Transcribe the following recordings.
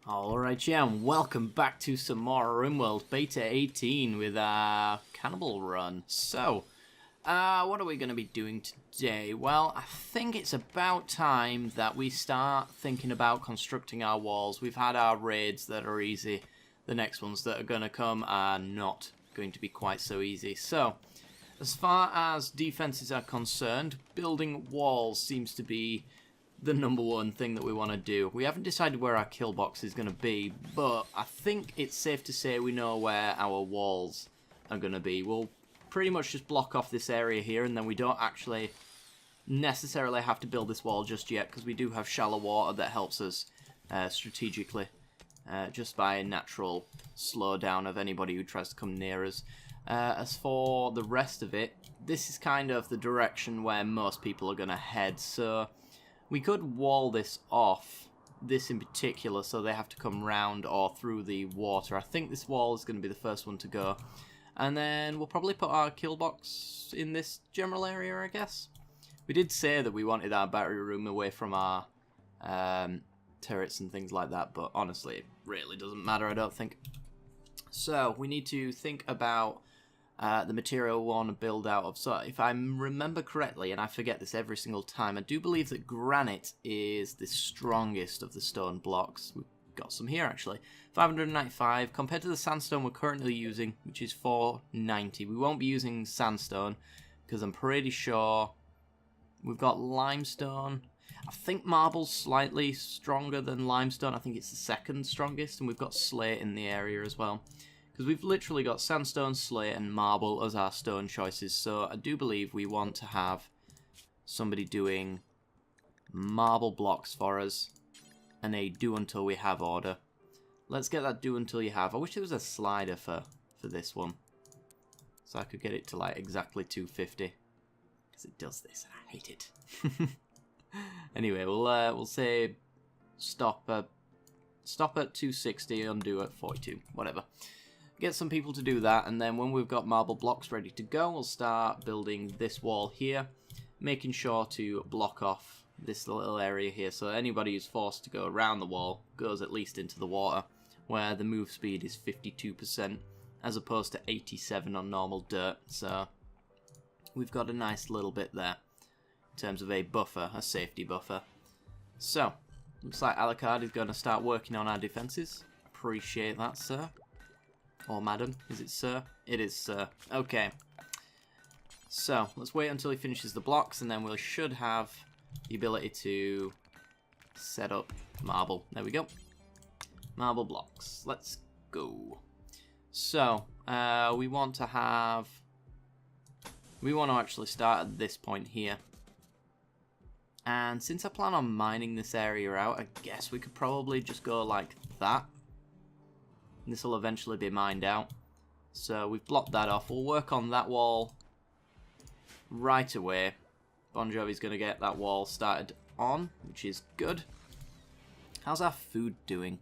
Alright, yeah, and welcome back to some more Rimworld Beta 18 with our Cannibal Run. So, what are we going to be doing today? Well, I think it's about time that we start thinking about constructing our walls. We've had our raids that are easy. The next ones that are going to come are not going to be quite so easy. So, as far as defenses are concerned, building walls seems to be the #1 thing that we want to do. We haven't decided where our kill box is going to be, but I think it's safe to say we know where our walls are going to be. We'll pretty much just block off this area here, and then we don't actually necessarily have to build this wall just yet, because we do have shallow water that helps us strategically, just by a natural slowdown of anybody who tries to come near us. As for the rest of it, this is kind of the direction where most people are going to head, so we could wall this off, this in particular, so they have to come round or through the water. I think this wall is going to be the first one to go. And then we'll probably put our kill box in this general area, I guess. We did say that we wanted our battery room away from our turrets and things like that, but honestly, it really doesn't matter, I don't think. So, we need to think about the material we want to build out of. So if I remember correctly, and I forget this every single time, I do believe that granite is the strongest of the stone blocks. We've got some here actually. 595 compared to the sandstone we're currently using, which is 490. We won't be using sandstone because I'm pretty sure we've got limestone. I think marble's slightly stronger than limestone. I think it's the second strongest, and we've got slate in the area as well. Because we've literally got sandstone, slate, and marble as our stone choices. So I do believe we want to have somebody doing marble blocks for us and a do until we have order. Let's get that do until you have. I wish there was a slider for this one, so I could get it to like exactly 250. Because it does this, and I hate it. Anyway, we'll say stop at 260, undo at 42, whatever. Get some people to do that, and then when we've got marble blocks ready to go, we'll start building this wall here, making sure to block off this little area here, so anybody who's forced to go around the wall goes at least into the water, where the move speed is 52% as opposed to 87 on normal dirt. So we've got a nice little bit there in terms of a buffer, a safety buffer. So looks like Alucard is going to start working on our defenses. Appreciate that, sir. Or madam. Is it sir? It is sir. Okay. So, let's wait until he finishes the blocks, and then we should have the ability to set up marble. There we go. Marble blocks. Let's go. So, we want to actually start at this point here. And since I plan on mining this area out, I guess we could probably just go like that. This will eventually be mined out. So we've blocked that off. We'll work on that wall right away. Bon Jovi's going to get that wall started on, which is good. How's our food doing?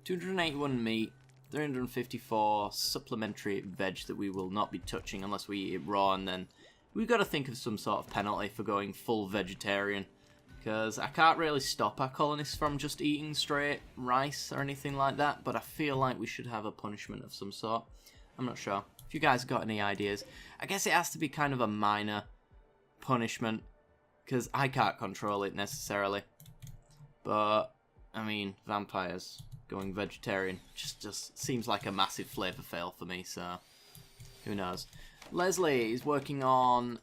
281 meat, 354 supplementary veg that we will not be touching unless we eat it raw, and then we've got to think of some sort of penalty for going full vegetarian. Because I can't really stop our colonists from just eating straight rice or anything like that, but I feel like we should have a punishment of some sort. I'm not sure. If you guys got any ideas, I guess it has to be kind of a minor punishment, because I can't control it necessarily. But, I mean, vampires going vegetarian just seems like a massive flavor fail for me, so who knows. Leslie is working on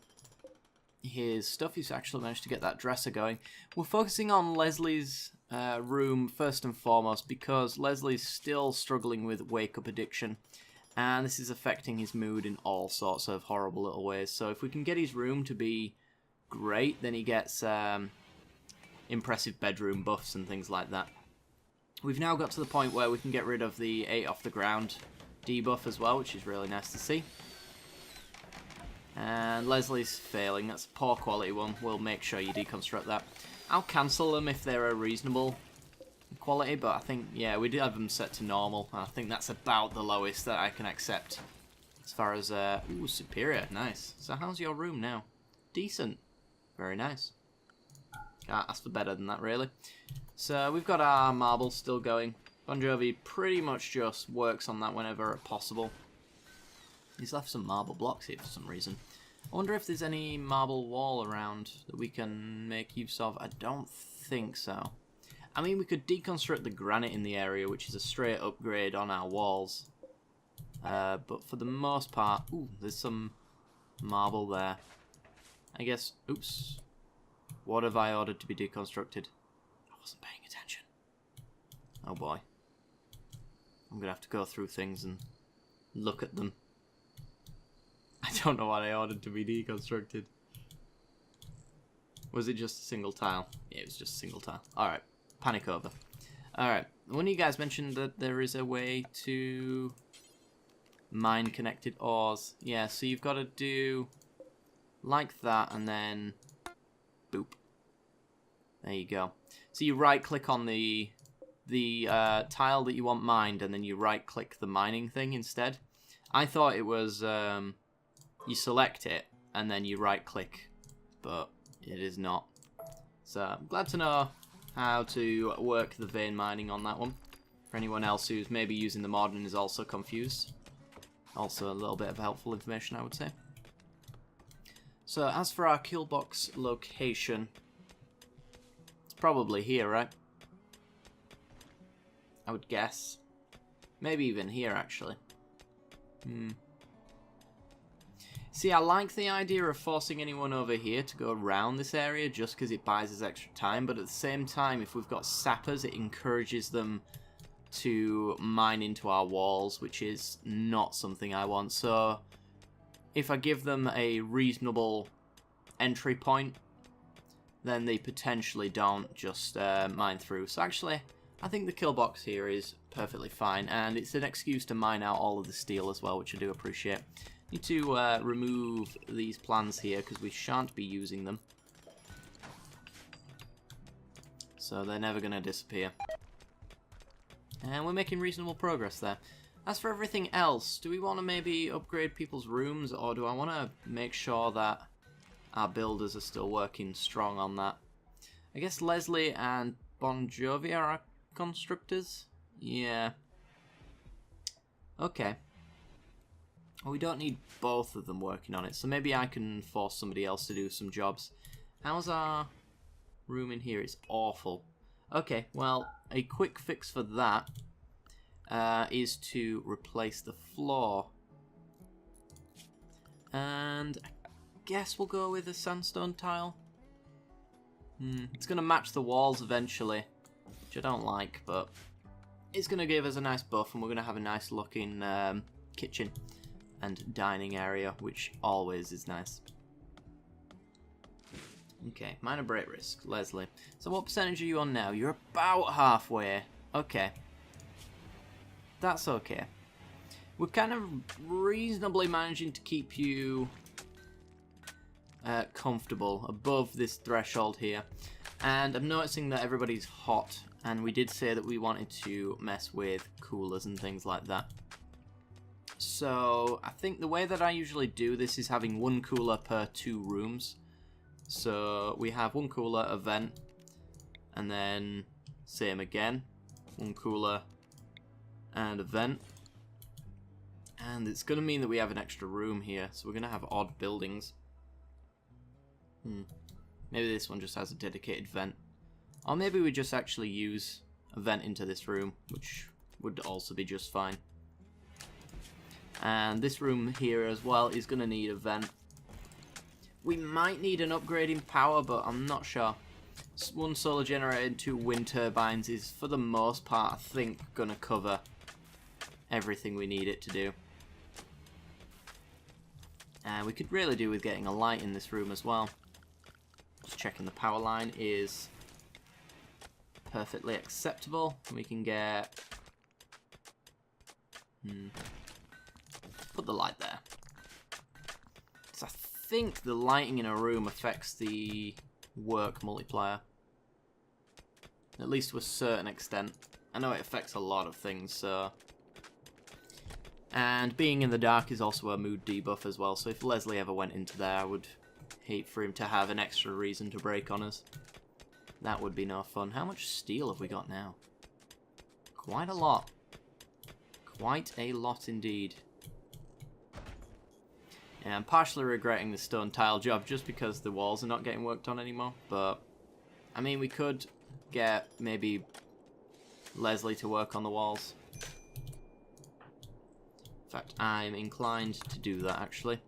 his stuff. He's actually managed to get that dresser going. We're focusing on Leslie's room first and foremost, because Leslie's still struggling with wake-up addiction, and this is affecting his mood in all sorts of horrible little ways. So if we can get his room to be great, then he gets impressive bedroom buffs and things like that. We've now got to the point where we can get rid of the 8 off the ground debuff as well, which is really nice to see. And Leslie's failing. That's a poor quality one. We'll make sure you deconstruct that. I'll cancel them if they're a reasonable quality, but I think, yeah, we do have them set to normal. I think that's about the lowest that I can accept as far as, ooh, superior. Nice. So how's your room now? Decent. Very nice. Can't ask for better than that, really. So we've got our marble still going. Bon Jovi pretty much just works on that whenever possible. He's left some marble blocks here for some reason. I wonder if there's any marble wall around that we can make use of. I don't think so. I mean, we could deconstruct the granite in the area, which is a straight upgrade on our walls. But for the most part... Ooh, there's some marble there. I guess... Oops. What have I ordered to be deconstructed? I wasn't paying attention. Oh boy. I'm going to have to go through things and look at them. I don't know what I ordered to be deconstructed. Was it just a single tile? Yeah, it was just a single tile. Alright. Panic over. Alright. One of you guys mentioned that there is a way to mine connected ores. Yeah, so you've got to do like that and then boop. There you go. So you right click on the tile that you want mined and then you right click the mining thing instead. I thought it was you select it and then you right click, but it is not. So I'm glad to know how to work the vein mining on that one. For anyone else who's maybe using the mod and is also confused. Also a little bit of helpful information, I would say. So as for our kill box location, it's probably here, right? I would guess. Maybe even here, actually. See, I like the idea of forcing anyone over here to go around this area just because it buys us extra time, but at the same time, if we've got sappers, it encourages them to mine into our walls, which is not something I want. So, if I give them a reasonable entry point, then they potentially don't just mine through. So actually, I think the kill box here is perfectly fine, and it's an excuse to mine out all of the steel as well, which I do appreciate. Need to remove these plans here because we shan't be using them. So they're never going to disappear. And we're making reasonable progress there. As for everything else, do we want to maybe upgrade people's rooms, or do I want to make sure that our builders are still working strong on that? I guess Leslie and Bon Jovi are our constructors? Yeah. Okay. Well, we don't need both of them working on it, so maybe I can force somebody else to do some jobs. How's our room in here? It's awful. Okay, well, a quick fix for that is to replace the floor. And I guess we'll go with a sandstone tile. It's going to match the walls eventually, which I don't like, but it's going to give us a nice buff, and we're going to have a nice looking kitchen and dining area, which always is nice. Okay, minor break risk, Leslie. So what percentage are you on now? You're about halfway. Okay. That's okay. We're kind of reasonably managing to keep you comfortable above this threshold here. And I'm noticing that everybody's hot, and we did say that we wanted to mess with coolers and things like that. So I think the way that I usually do this is having one cooler per 2 rooms. So we have one cooler, a vent, and then same again, one cooler and a vent. And it's going to mean that we have an extra room here, so we're going to have odd buildings. Maybe this one just has a dedicated vent. Or maybe we just actually use a vent into this room, which would also be just fine. And this room here as well is going to need a vent. We might need an upgrade in power, but I'm not sure. One solar generator and 2 wind turbines is, for the most part, I think, going to cover everything we need it to do. And we could really do with getting a light in this room as well. Just checking the power line is perfectly acceptable. We can get... put the light there. So I think the lighting in a room affects the work multiplier. At least to a certain extent. I know it affects a lot of things, so... And being in the dark is also a mood debuff as well, so if Leslie ever went into there, I would hate for him to have an extra reason to break on us. That would be no fun. How much steel have we got now? Quite a lot. Quite a lot indeed. And I'm partially regretting the stone tile job just because the walls are not getting worked on anymore. But, I mean, we could get maybe Leslie to work on the walls. In fact, I'm inclined to do that, actually.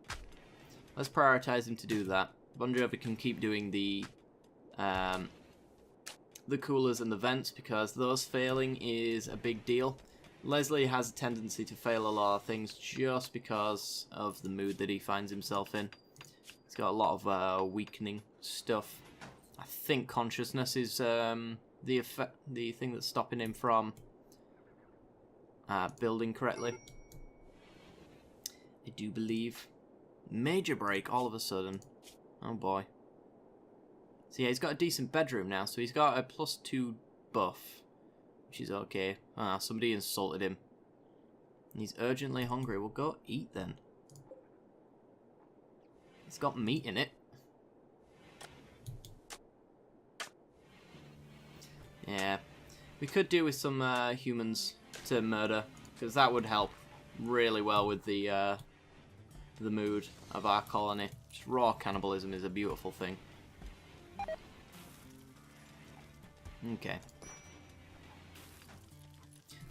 Let's prioritize him to do that. Bon Jovi can keep doing the coolers and the vents, because those failing is a big deal. Leslie has a tendency to fail a lot of things just because of the mood that he finds himself in. He's got a lot of weakening stuff. I think consciousness is the thing that's stopping him from building correctly. I do believe. Major break all of a sudden. Oh boy. So yeah, he's got a decent bedroom now, so he's got a +2 buff, which is okay. Ah, somebody insulted him. And he's urgently hungry. Well, go eat then. It's got meat in it. Yeah. We could do with some humans to murder, because that would help really well with the mood of our colony. Just raw cannibalism is a beautiful thing. Okay.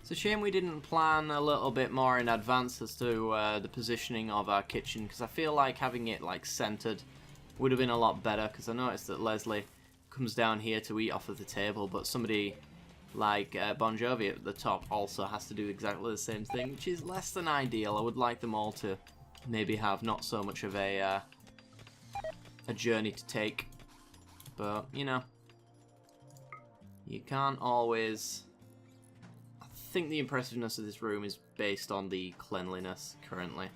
It's a shame we didn't plan a little bit more in advance as to the positioning of our kitchen, because I feel like having it like centered would have been a lot better, because I noticed that Leslie comes down here to eat off of the table, but somebody like Bon Jovi at the top also has to do exactly the same thing, which is less than ideal. I would like them all to maybe have not so much of a journey to take, but you know, you can't always. I think the impressiveness of this room is based on the cleanliness currently.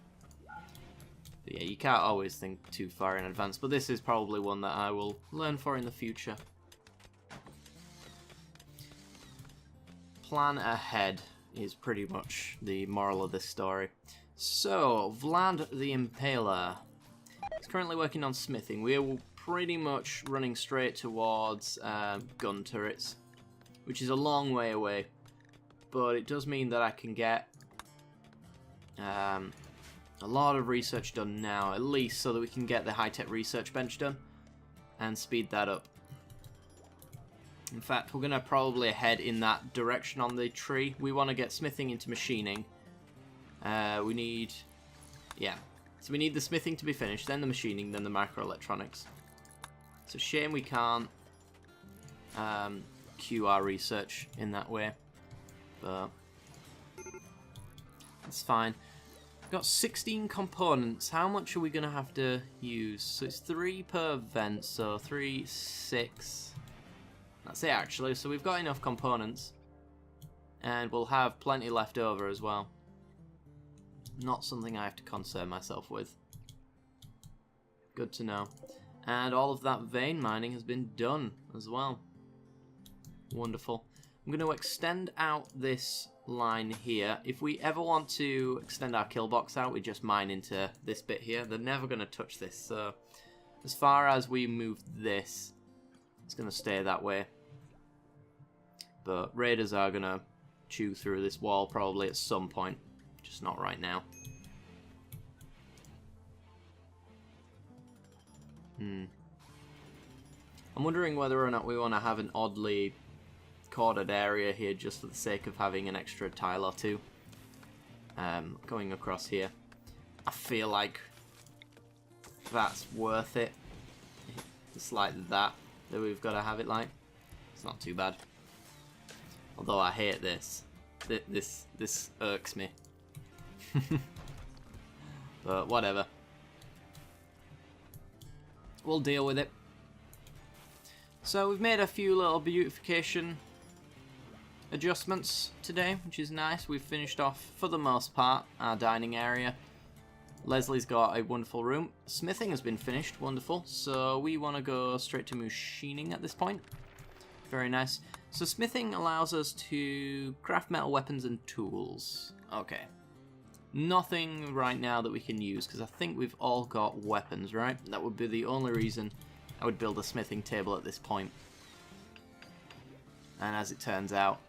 But yeah, you can't always think too far in advance, but this is probably one that I will learn for in the future. Plan ahead is pretty much the moral of this story. So, Vlad the Impaler is currently working on smithing. We are pretty much running straight towards gun turrets, which is a long way away, but it does mean that I can get a lot of research done now, at least so that we can get the high-tech research bench done and speed that up. In fact, we're going to probably head in that direction on the tree. We want to get smithing into machining. We need... yeah. So we need the smithing to be finished, then the machining, then the microelectronics. It's a shame we can't queue our research in that way, but it's fine. We've got 16 components. How much are we going to have to use? So it's 3 per vent, so 3, 6... That's it actually, so we've got enough components. And we'll have plenty left over as well. Not something I have to concern myself with. Good to know. And all of that vein mining has been done as well. Wonderful. I'm going to extend out this line here. If we ever want to extend our kill box out, we just mine into this bit here. They're never going to touch this, so as far as we move this, it's going to stay that way. But raiders are going to chew through this wall probably at some point. Just not right now. I'm wondering whether or not we want to have an oddly corded area here just for the sake of having an extra tile or two. Going across here. I feel like that's worth it. It's like that we've got to have it like. It's not too bad. Although I hate this. This irks me. But whatever. We'll deal with it. So we've made a few little beautification adjustments today, which is nice. We've finished off, for the most part, our dining area. Leslie's got a wonderful room. Smithing has been finished, wonderful. So we want to go straight to machining at this point. Very nice. So smithing allows us to craft metal weapons and tools. Okay. Nothing right now that we can use, because I think we've all got weapons, right? That would be the only reason I would build a smithing table at this point. And as it turns out,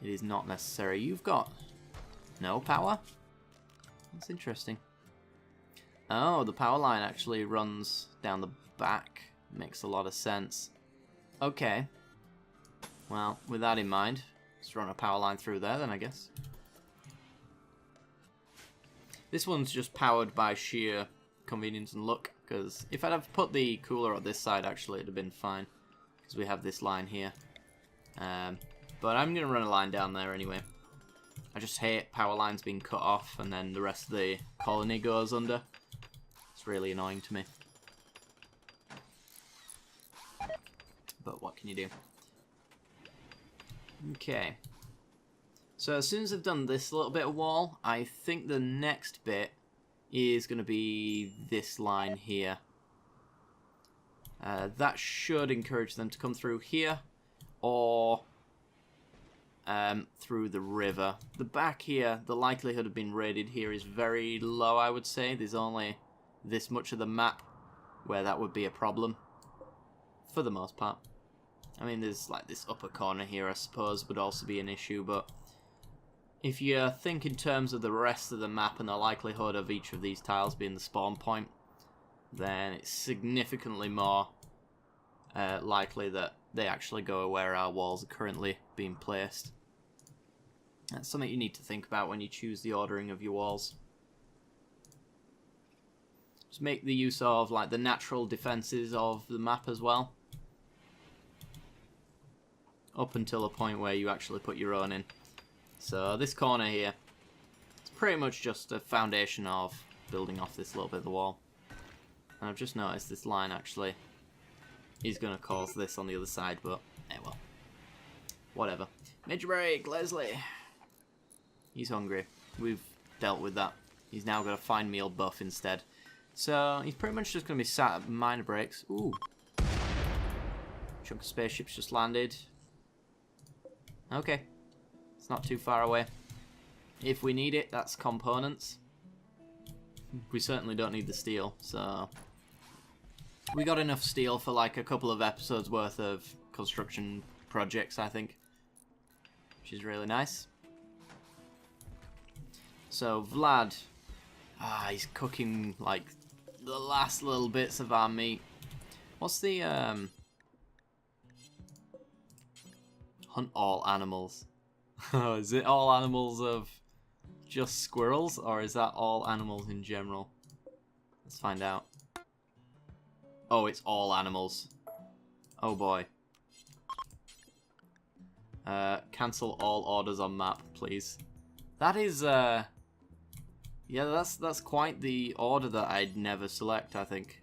it is not necessary. You've got no power? That's interesting. Oh, the power line actually runs down the back. Makes a lot of sense. Okay. Well, with that in mind, let's run a power line through there then, I guess. This one's just powered by sheer convenience and luck, because if I'd have put the cooler on this side, actually, it'd have been fine, because we have this line here. But I'm going to run a line down there anyway. I just hate power lines being cut off, and then the rest of the colony goes under. It's really annoying to me. But what can you do? Okay. So as soon as I've done this little bit of wall, I think the next bit is going to be this line here. That should encourage them to come through here, or through the river. The back here, the likelihood of being raided here is very low, I would say. There's only this much of the map where that would be a problem, for the most part. I mean, there's like this upper corner here, I suppose, would also be an issue, but if you think in terms of the rest of the map and the likelihood of each of these tiles being the spawn point, then it's significantly more likely that they actually go where our walls are currently being placed. That's something you need to think about when you choose the ordering of your walls. Just make the use of like the natural defenses of the map as well, up until a point where you actually put your own in. So this corner here, it's pretty much just a foundation of building off this little bit of the wall. And I've just noticed this line actually is going to cause this on the other side, but well, whatever. Major break, Leslie. He's hungry. We've dealt with that. He's now got a fine meal buff instead. So he's pretty much just going to be sat at minor breaks. Ooh. Chunk of spaceships just landed. Okay. It's not too far away. If we need it, that's components. We certainly don't need the steel, so we got enough steel for like a couple of episodes worth of construction projects, I think, which is really nice. So Vlad, he's cooking like the last little bits of our meat. What's the hunt all animals? Is it all animals of just squirrels, or is that all animals in general? Let's find out. Oh, it's all animals. Oh boy. Cancel all orders on map, please. That is, yeah, that's quite the order that I'd never select, I think.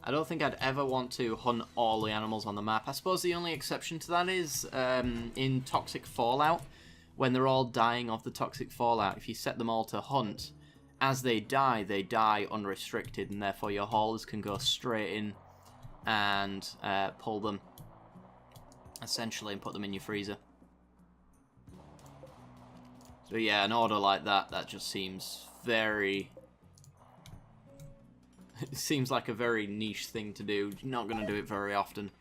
I don't think I'd ever want to hunt all the animals on the map. I suppose the only exception to that is in Toxic Fallout, when they're all dying of the Toxic Fallout. If you set them all to hunt, as they die unrestricted, and therefore your haulers can go straight in and pull them, essentially, and put them in your freezer. So yeah, an order like that, that just seems very... It seems like a very niche thing to do. You're not going to do it very often.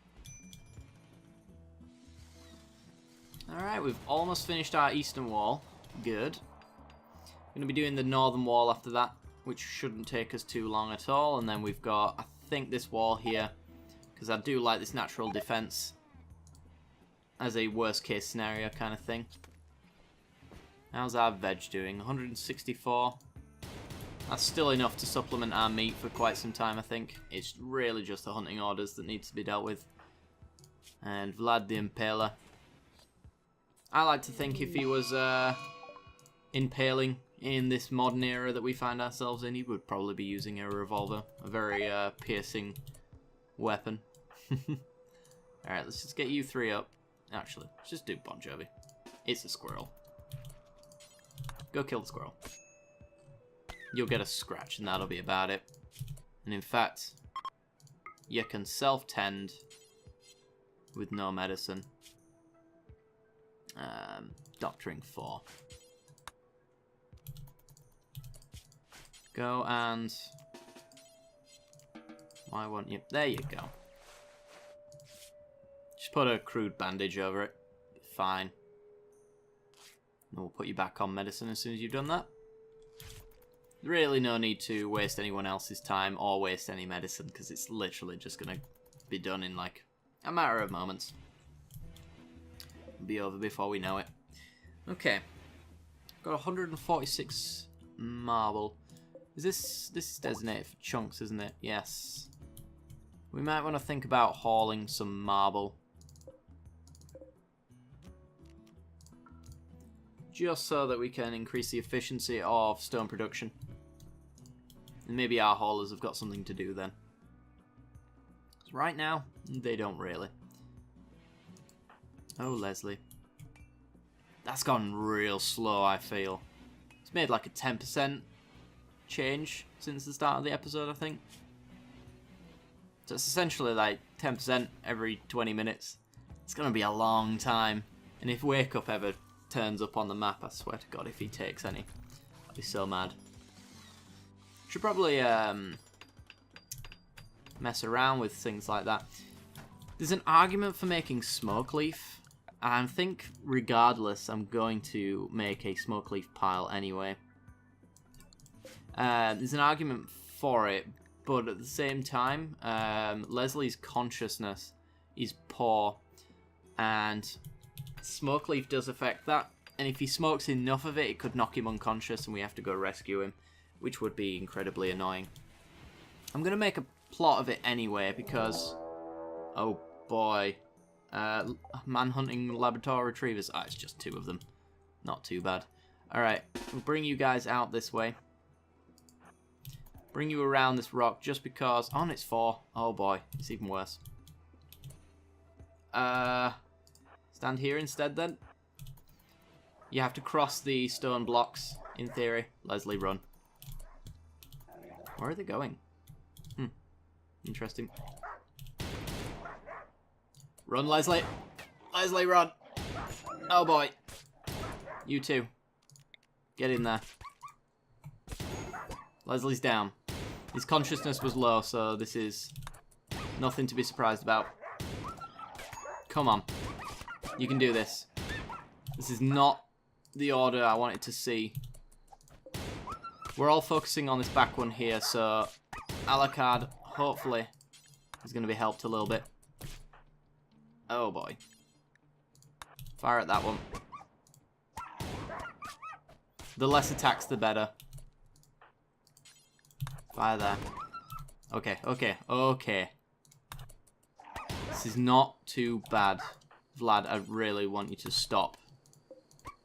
Alright, we've almost finished our eastern wall. Good. Going to be doing the northern wall after that, which shouldn't take us too long at all. And then we've got, I think, this wall here, because I do like this natural defense as a worst case scenario kind of thing. How's our veg doing? 164. That's still enough to supplement our meat for quite some time, I think. It's really just the hunting orders that needs to be dealt with. And Vlad the Impaler. I like to think if he was impaling in this modern era that we find ourselves in, he would probably be using a revolver. A very piercing weapon. Alright, let's just get you three up. Actually, let's just do Bon Jovi. It's a squirrel. Go kill the squirrel. You'll get a scratch and that'll be about it. And in fact, you can self-tend with no medicine. Doctoring 4. Go and... Why won't you? There you go. Just put a crude bandage over it. Fine. And we'll put you back on medicine as soon as you've done that. Really no need to waste anyone else's time or waste any medicine, because it's literally just going to be done in like a matter of moments. It'll be over before we know it. Okay. Got 146 marble. This is designated for chunks, isn't it? Yes. We might want to think about hauling some marble. Just so that we can increase the efficiency of stone production. And maybe our haulers have got something to do then. Right now, they don't really. Oh, Leslie. That's gone real slow, I feel. It's made like a 10% change since the start of the episode, I think. So it's essentially like 10% every 20 minutes. It's going to be a long time. And if Wake Up ever turns up on the map, I swear to God, if he takes any, I'd be so mad. Should probably mess around with things like that. There's an argument for making smoke leaf. I think, regardless, I'm going to make a smoke leaf pile anyway. There's an argument for it, but at the same time, Leslie's consciousness is poor, and smoke leaf does affect that. And if he smokes enough of it, it could knock him unconscious, and we have to go rescue him, which would be incredibly annoying. I'm going to make a plot of it anyway, because... oh boy. Man-hunting Labrador retrievers. Ah, it's just 2 of them. Not too bad. Alright, we'll bring you guys out this way. Bring you around this rock just because... oh, and it's 4. Oh boy, it's even worse. Stand here instead then. You have to cross the stone blocks, in theory. Leslie, run. Where are they going? Interesting. Run, Leslie. Leslie, run. Oh, boy. You too. Get in there. Leslie's down. His consciousness was low, so this is nothing to be surprised about. Come on. You can do this. This is not the order I wanted to see. We're all focusing on this back one here, so Alucard, hopefully, is going to be helped a little bit. Oh boy. Fire at that one. The less attacks, the better. Fire there. Okay, okay, okay. This is not too bad. Vlad, I really want you to stop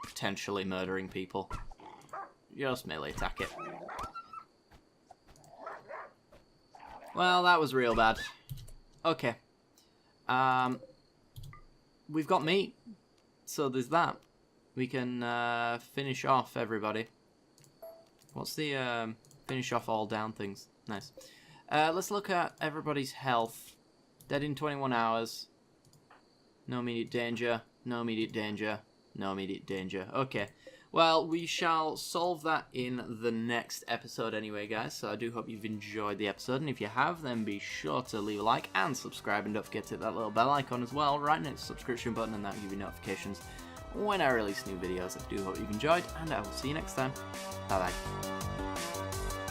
potentially murdering people. Just melee attack it. Well, that was real bad. Okay. We've got meat, so there's that. We can finish off everybody. What's the finish off all down things? Nice. Let's look at everybody's health. Dead in 21 hours. No immediate danger. No immediate danger. No immediate danger. Okay. Well, we shall solve that in the next episode anyway, guys. So I do hope you've enjoyed the episode. And if you have, then be sure to leave a like and subscribe. And don't forget to hit that little bell icon as well, right next to the subscription button. And that will give you notifications when I release new videos. I do hope you've enjoyed. And I will see you next time. Bye-bye.